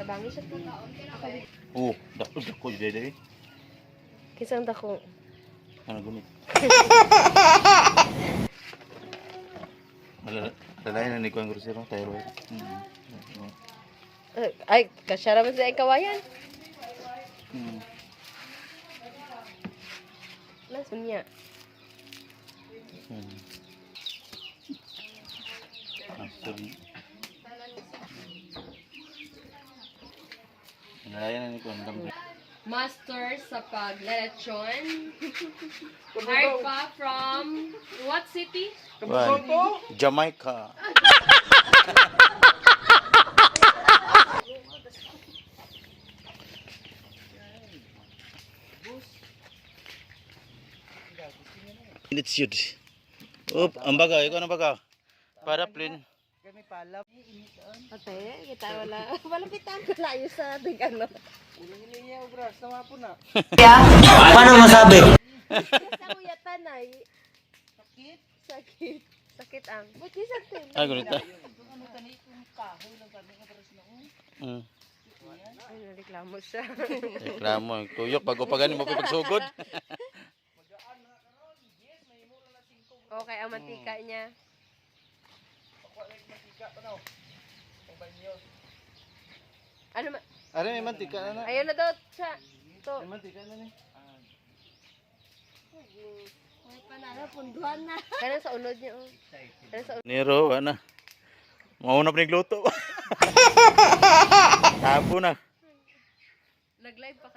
Tabangi siya. Oh, dako dede. Kisang dako. Ano gumit? Lalayan na ni Kuang Grosero, thyroid. Ay, kasya naman sa kawayan. Lason niya. Lalayan na ni Kuang Master sa paglalachon. Hard pa from what city? Jamaica. It's yun. Up, ang baga, ikaw ang baga. Para plane. Kami palap. Ate, kita wala. Wala kita ang kalayo sa ating ano. Ulang iniya obras, tama po na. Paano masabi? Sa kuyatan ay. Sakit. Sakit. Sakit ang. Buti sakit. Ay, ganito. Ano tani kung kahoy lang kami obras noon. Ay, nareklamo siya. Reklamo, tuyok, bago pa ganin mo pagsugod. Okay, ang mantika niya. Ano ma... Are, may mantika na na. Ayun na daw siya. To. May mantika na ni. Ay, panalo, punduhan na. Kaya sa unod niya, oh. Kaya sa unod. Nero, ano? Mauna pa nagluto. Tapo na. Nag-live pa